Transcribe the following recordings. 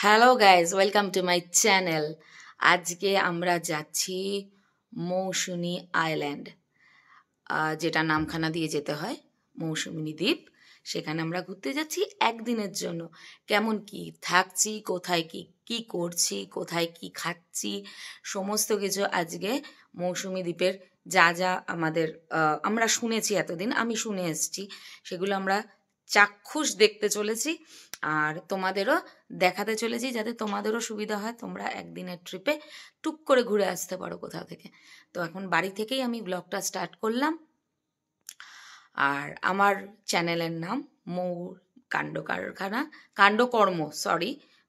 Hello guys, welcome to my channel. আজকে আমরা যাচ্ছি মৌসুমী আইল্যান্ড, যেটা নামখানা দিয়ে যেতে হয়, মৌসুমী দ্বীপ। সেখানে আমরা ঘুরতে যাচ্ছি একদিনের জন্য। কেমন কি থাকছি, কোথায় কি কি করছি, কোথায় কি খাচ্ছি, সমস্ত কিছু আজকে মৌসুমী দ্বীপের যা যা আমরা শুনেছি, এতদিন আমি শুনে এসেছি, সেগুলো আমরা চাক্ষুষ দেখতে চলেছি আর তোমাদেরও দেখাতে চলেছি, যাতে তোমাদেরও সুবিধা হয়, তোমরা একদিনের ট্রিপে টুক করে ঘুরে আসতে পারো কোথাও থেকে। তো এখন বাড়ি থেকেই আমি ব্লগটা স্টার্ট করলাম। আর আমার চ্যানেলের নাম মৌর কাণ্ডকর্ম,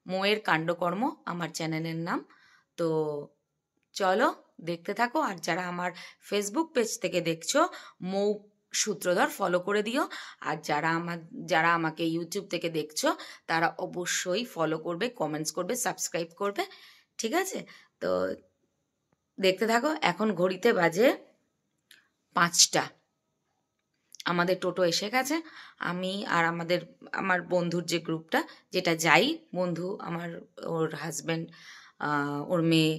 মৌয়ের কাণ্ডকর্ম আমার চ্যানেলের নাম। তো চলো দেখতে থাকো। আর যারা আমার ফেসবুক পেজ থেকে দেখছো, মৌ সূত্রধর ফলো করে দিও। আর যারা আমাকে ইউটিউব থেকে দেখছো, তারা অবশ্যই ফলো করবে, কমেন্টস করবে, সাবস্ক্রাইব করবে, ঠিক আছে? তো দেখতে থাকো। এখন ঘড়িতে বাজে 5টা। আমাদের টোটো এসে গেছে। আমি আর আমার বন্ধুর যে গ্রুপটা, যেটা যাই বন্ধু, ওর হাজব্যান্ড, ওর মেয়ে,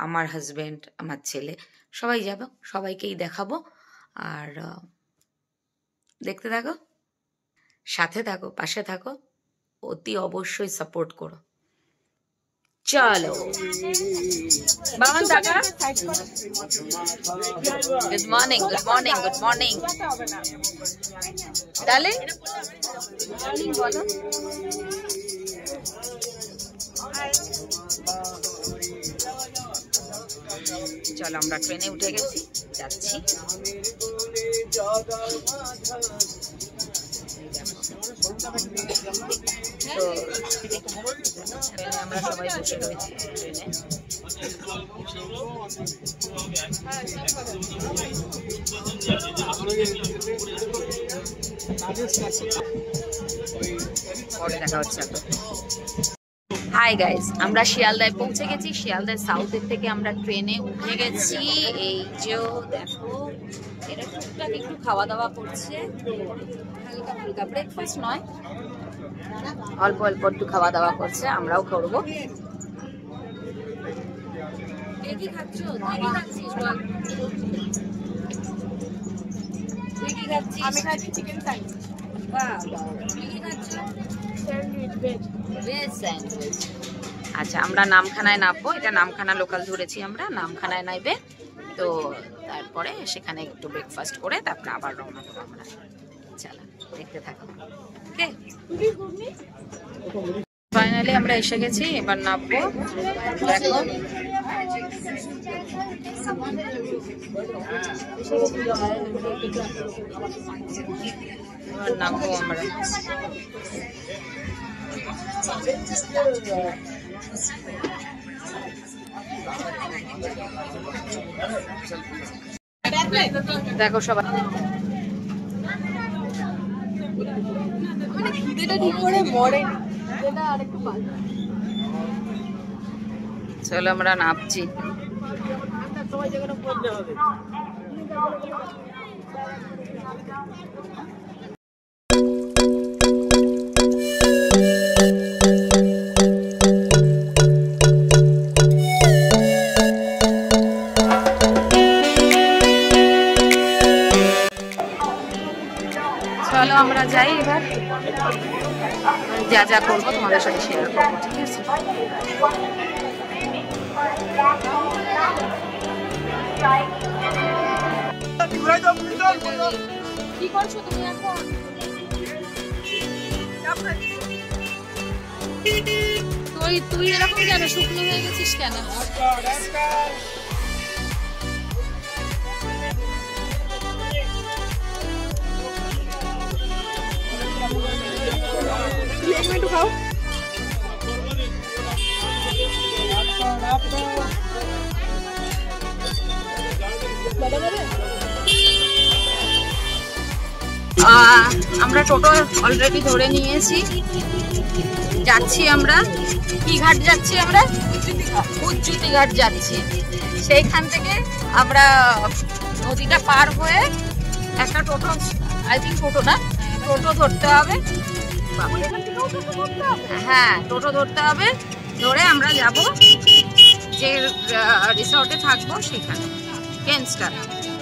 আমার হাজব্যান্ড, আমার ছেলে, সবাই যাব, সবাইকেই দেখাবো। আর দেখতে থাকো, সাথে থাকো, পাশে থাকো, অতি অবশ্যই সাপোর্ট করো। চলো বাবান দাদা, good morning, good morning, good morning darling, বলো। চলো আমরা ট্রেনে উঠে গেছি, যাচ্ছি। তো আমরা সবাই বসে রয়েছি ট্রেনে। পরে দেখা হচ্ছে। হাই গাইজ, আমরা শিয়ালদায় পৌঁছে গেছি। শিয়ালদায় সাউথের থেকে আমরা ট্রেনে উঠে গেছি। এই যে দেখো, এরা টুকটাক একটু খাওয়া দাওয়া করছে, হালকা হালকা, ব্রেকফাস্ট নয়, অল্প অল্প একটু খাওয়া দাওয়া করছে, আমরাও করবো। কি খাচ্ছ? আমি খাচ্ছি চিকেন স্যান্ডউইচ। আচ্ছা, আমরা নামখানায় নামবো। এটা নামখানা লোকাল ধরেছি আমরা, নামখানায় নাইবে। তো তারপরে সেখানে একটু ব্রেকফাস্ট করে তারপরে আবার রওনা দেবো আমরা। চলো দেখতে থাকো। ওকে, ফাইনালি আমরা এসে গেছি, এবার নামবো। দেখো এবার নামবো আমরা। দেখো সবাই, চলো আমরা নামছি। চলো আমরা যাই, এবার যা যা করবো তোমাদের সাথে শেয়ার করবো, ঠিক আছে? কি করছো তুমি এখন? তুই এরকম কেন শুকনো হয়ে গেছিস কেন? একটু খাও। আমরা টোটো অলরেডি ধরে নিয়েছি, যাচ্ছি আমরা। কি ঘাট যাচ্ছি আমরা? উজ্জুতি ঘাট যাচ্ছি। সেইখান থেকে আমরা নদীটা পার হয়ে একটা টোটো, আই থিঙ্ক টোটো ধরতে হবে। হ্যাঁ টোটো ধরতে হবে, ধরে আমরা যাব যে রিসর্টে থাকবো সেখানে,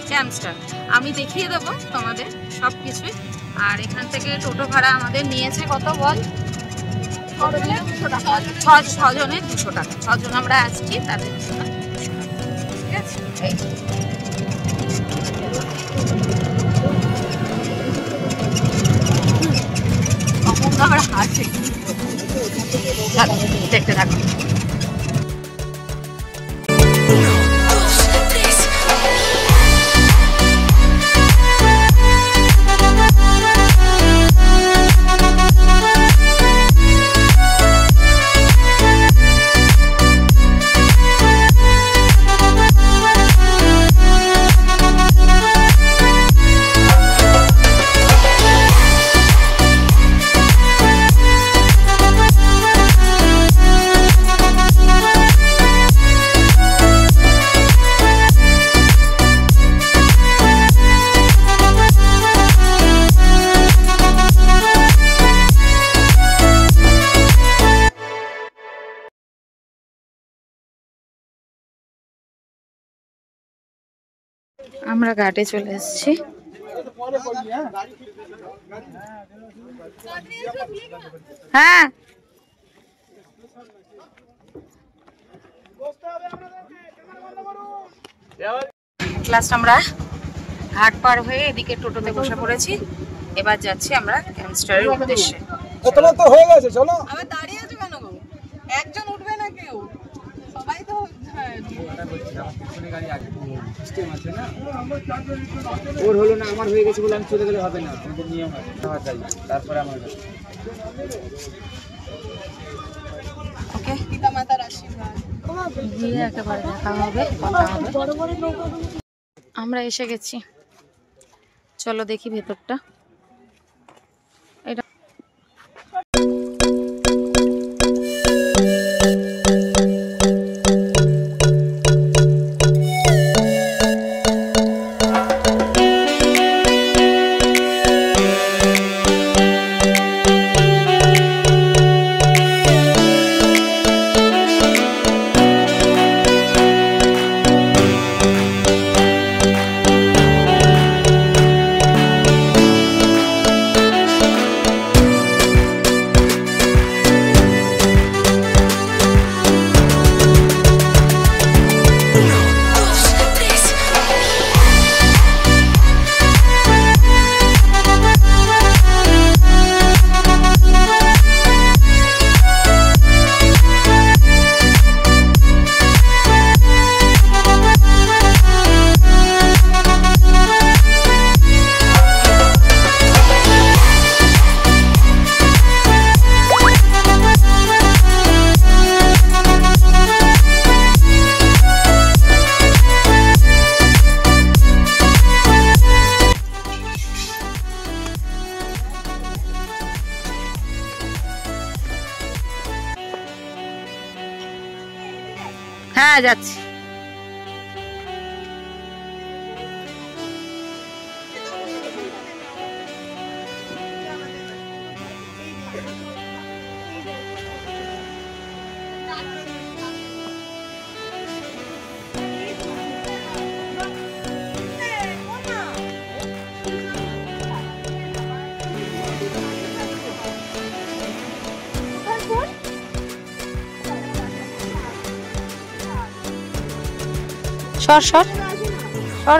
ক্যাম্পস্টার। আমি দেখিয়ে দেবো তোমাদের সব কিছুই। আর এখান থেকে টোটো ভাড়া আমাদের নিয়েছে কত বল? 6 জনে 200 টাকা। 6 জন আমরা আসছি, তাদের 200 টাকা। ঠিক আছে, আমরা হাঁটছি, দেখতে থাকো। আমরা ঘাটে চলে এসেছি। হ্যাঁ লাস্ট আমরা ঘাট পার হয়ে এদিকে টোটোতে বসে পড়েছি। এবার যাচ্ছি আমরা ক্যাম্পস্টারের উদ্দেশ্যে। তো হয়ে গেছে, চলো। আবার দাঁড়িয়ে আছো কেন গো? একজন উঠবে না কেউ? সবাই তো ওর হলো না, আমার হয়ে গেছে বলে আমি চলে গেলে হবে না, আমাদের নিয়ম আছে। তারপরে আমার ওকে, পিতা মাতার আশীর্বাদ গিয়ে একেবারে দেখা হবে, কথা হবে। আমরা এসে গেছি, চলো দেখি ভেতরটা। এটা হ্যাঁ যাচ্ছি। সর সর সর।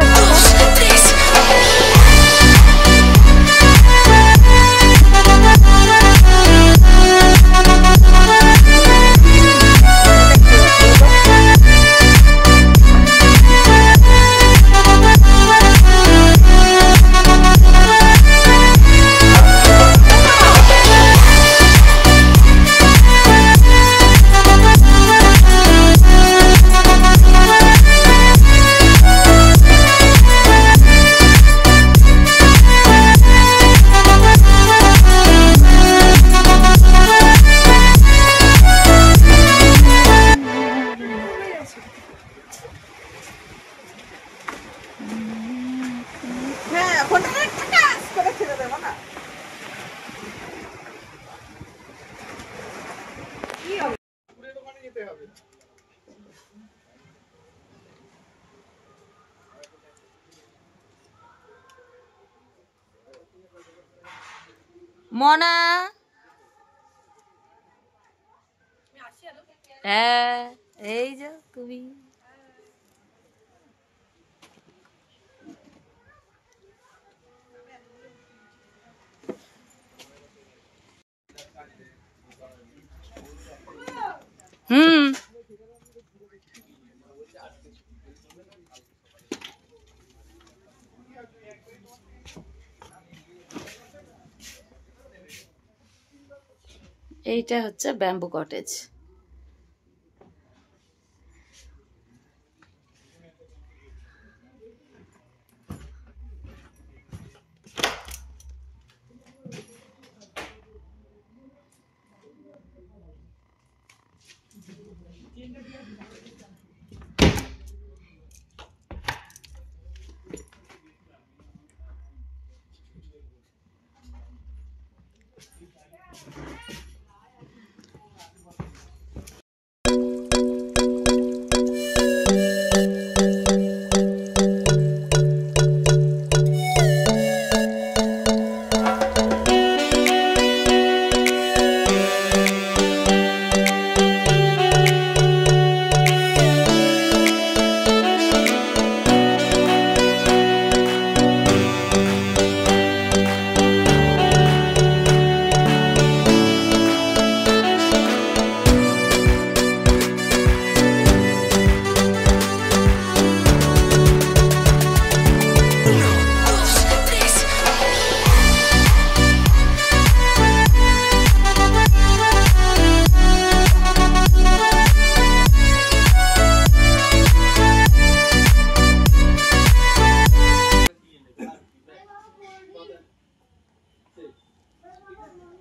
মনা, হ্যাঁ এই যে তুমি। হুম, এইটা হচ্ছে ব্যাম্বু কটেজ।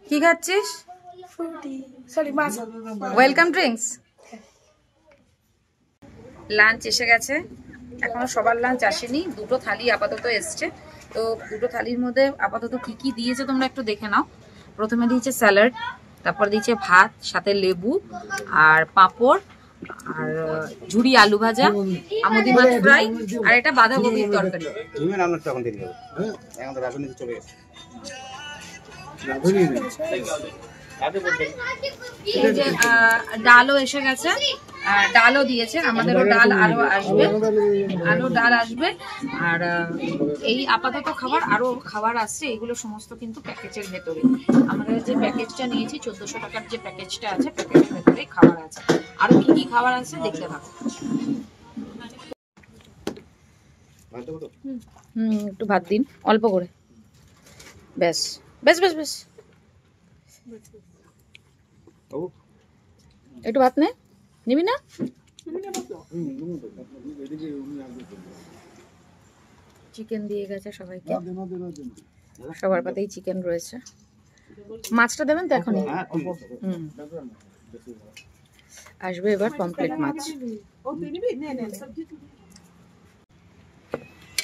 কি খাচ্ছিস? Welcome drinks. লাঞ্চ এসে গেছে, এখনো সবার লাঞ্চ আসেনি। দুটো থালি আপাতত এসছে। তো দুটো থালির মধ্যে আপাতত কি কি দিয়েছে তোমরা একটু দেখে নাও। প্রথমে দিয়েছে স্যালাড, তারপর দিয়েছে ভাত, সাথে লেবু আর পাঁপড় আর ঝুরি আলু ভাজা, আমুদি মাছ ফ্রাই আর এটা বাঁধাকপির তরকারি। এই যে ডালও এসে গেছে, ডালও দিয়েছে, আমাদেরও ডাল আরো আসবে, আরো ডাল আসবে। আর এই আপাতত খাবার, আরো খাবার আসছে, এগুলো সমস্ত কিন্তু প্যাকেজের ভেতরে। আমরা যে প্যাকেজটা নিয়েছি 1400 টাকার যে প্যাকেজটা আছে, প্যাকেজের ভেতরেই খাবার আছে। আরো কি কি খাবার আছে দেখতে থাকো। একটু ভাত দিন অল্প করে, ব্যাস ব্যাস ব্যাস ব্যাস। একটু ভাত নে, নিবি না? চিকেন দিয়ে গেছে সবাইকে, সবার পাতেই চিকেন রয়েছে। মাছটা দেবেন তো এখনই? আসবে এবার পমফ্রেট মাছ।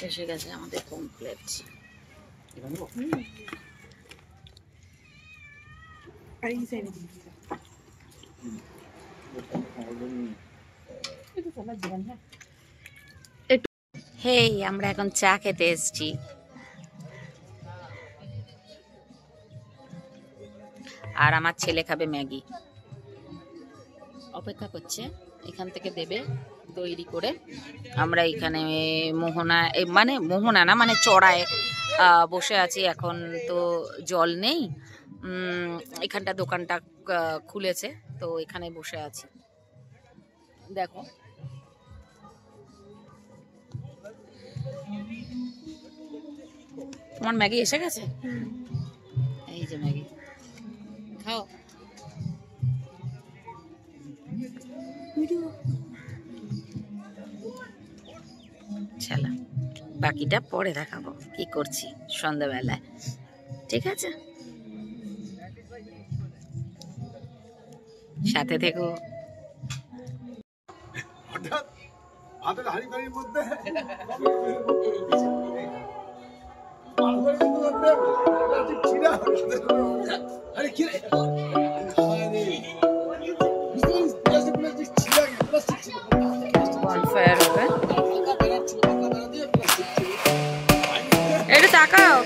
এসে গেছে আমাদের পমফ্রেট। হেই, আমরা এখন চা খেতে এসেছি। আর আমার ছেলে খাবে ম্যাগি, অপেক্ষা করছে এখান থেকে দেবে তৈরি করে। আমরা এখানে মোহনা, মানে মোহনা না, মানে চড়ায় বসে আছি। এখন তো জল নেই, এখানটা দোকানটা খুলেছে, তো এখানে বসে আছি। দেখো তোমার ম্যাগি এসে গেছে, এই যে ম্যাগি খাও। চলো বাকিটা পরে দেখাবো কি করছি সন্ধ্যাবেলায়, ঠিক আছে? সাথে থেকো। বনফায়ার হবে। এটা তাকাও।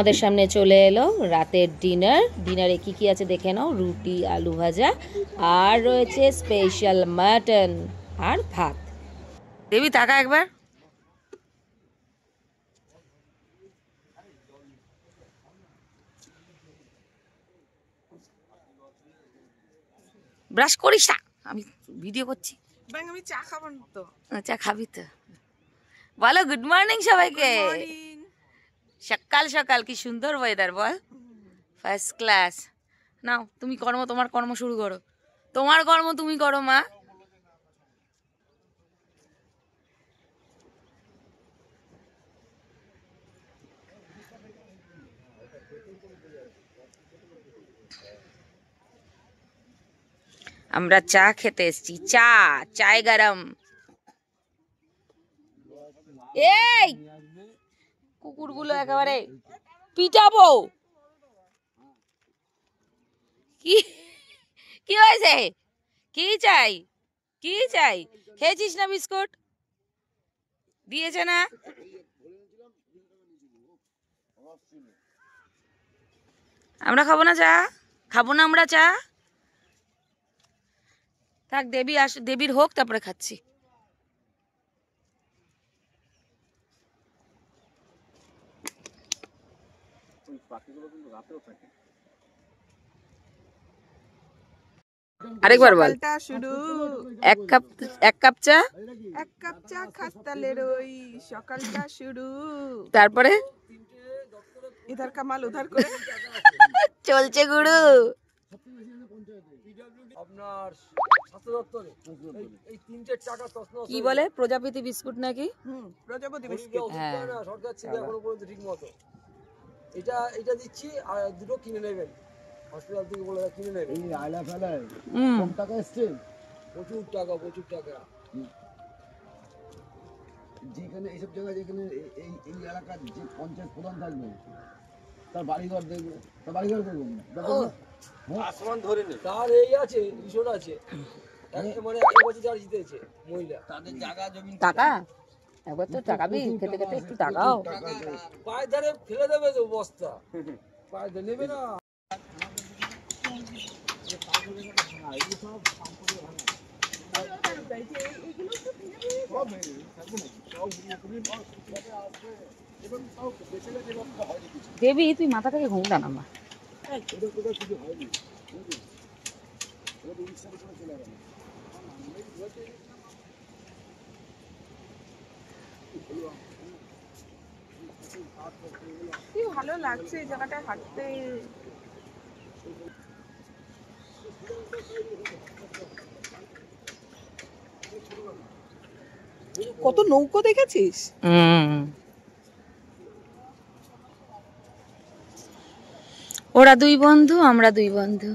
আমাদের সামনে চলে এলো রাতের ডিনারে কি কি আছে দেখে নাও। রুটি, আলু ভাজা, আর রয়েছে স্পেশাল মাটন আর ভাত। দেবী তাকা একবার। ব্রাশ করিস না, আমি ভিডিও করছি। আমি চা খাবো না তো। চা খাবি তো? বলো গুড মর্নিং সবাইকে। সকাল সকাল কি সুন্দর ওয়েদার বল, ফার্স্ট ক্লাস। নাও তুমি তোমার কর্ম শুরু করো, তোমার কর্ম তুমি করো মা। আমরা চা খেতে এসেছি, চায় গরম। এই কুকুরগুলো একেবারে পিটাবো। কি কি হয়েছে? কি চাই? কি চাই? খেয়েছিস না বিস্কুট? দিয়েছে না? আমরা খাবো না চা? খাবো না আমরা চা? থাক, দেবীর হোক, তারপরে খাচ্ছি। আরেকবার বল। শুরু। এক কাপ চা। এক কাপ চা খাস তাহলে রই, সকালটা শুরু। তারপরে ইধার কামাল উধার করে চলছে গুরু। আপনার স্বাস্থ্য দপ্তরে এই 3-4 টাকা তছনছ কি বলে প্রজাপতি বিস্কুট নাকি? প্রজাপতি বিস্কুট। হ্যাঁ। সরকার ছিল এখনো পর্যন্ত ঠিক মতো। এটা দিচ্ছি আর দুটো কিনে নেবেন, হসপিটাল থেকে বলে কিনে নেবেন। এই আয়লা ফেলায় হুম। কম টাকা এসছে, প্রচুর টাকা। যেখানে এইসব জায়গায় যেখানে এই এলাকার যে পঞ্চায়েত প্রধান থাকবে তার বাড়িঘর দেখবে, তার বাড়িঘর দেখবে আসমান ধরে নেই তার এই আছে রিসোর্ট আছে, মানে এক বছর যারা জিতেছে মহিলা তাদের জায়গা জমি টাকা একবার তো টাকাবি, খেতে খেতে একটু টাকাও। পায়ের ধারে ফেলে দেবে তো বস্তা, পায়ের ধারে নেবে না। দেবী তুই মাথা থেকে ঘুমটা নামা। কি ভালো লাগছে এই জায়গাটায় হাঁটতে। কত নৌকো দেখেছিস? ওরা দুই বন্ধু, আমরা দুই বন্ধু।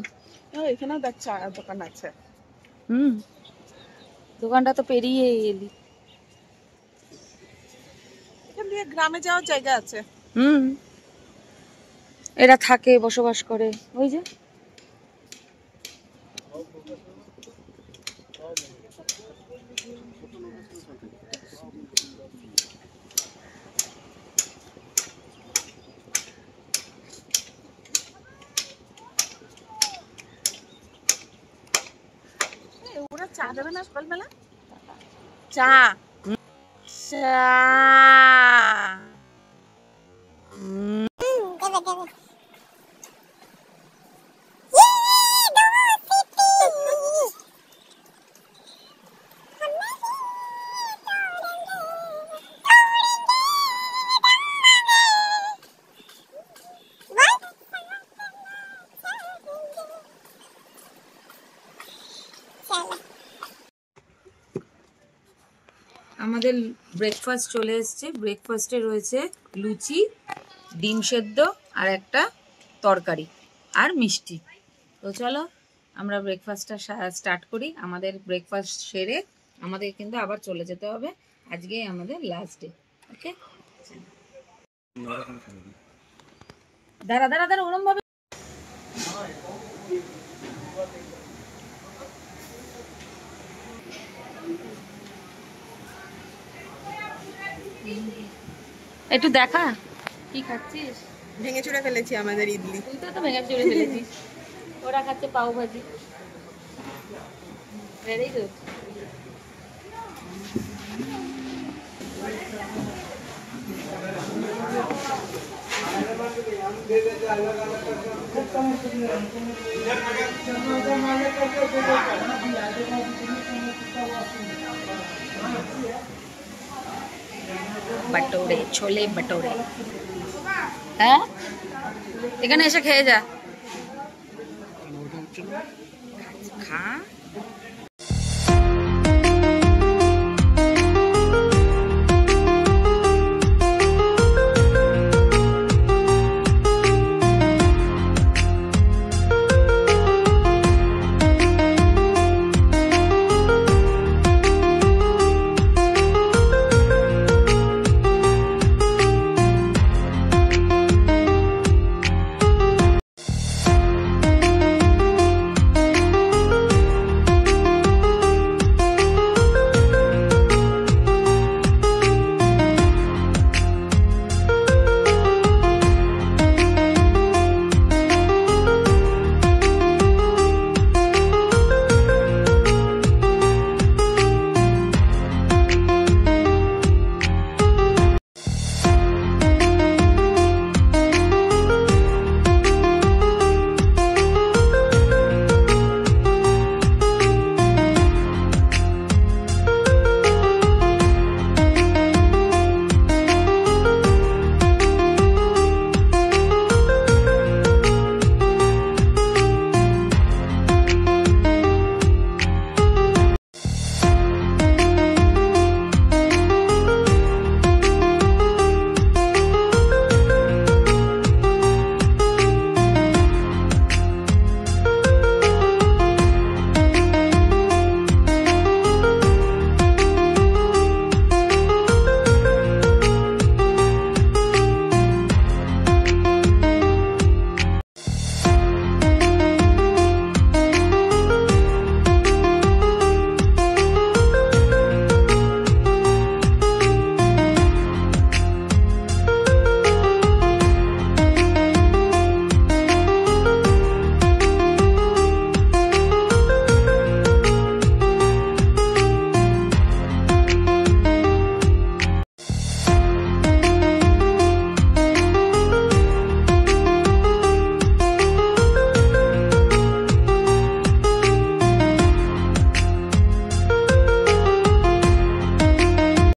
এখানেও দেখ চা দোকান আছে। দোকানটা তো পেরিয়ে এলি। এখান দিয়ে গ্রামে যাওয়ার জায়গা আছে। এরা থাকে, বসবাস করে, ওই যে। ওরা চা দেবে না সকালবেলা? চা চা আমাদের ব্রেকফাস্ট চলে এসছে। ব্রেকফাস্টে রয়েছে লুচি, ডিম সেদ্ধ আর একটা তরকারি আর মিষ্টি। তো চলো আমরা ব্রেকফাস্টটা স্টার্ট করি। আমাদের ব্রেকফাস্ট সেরে আমাদের কিন্তু আবার চলে যেতে হবে, আজকে আমাদের লাস্ট ডে। ওকে, দাঁড়া ওরম ভাবে। একটু দেখা কি খাচ্ছিস। ভেঙে চুরে ফেলেছি আমাদের ইডলি। তুই তো ভেঙে চুরে ফেলেছিস। ওরা খাচ্ছে পাও ভাজি। Very good. बटोरे छोले बटोरे হ্যাঁ এখানে এসে খেয়ে যা খা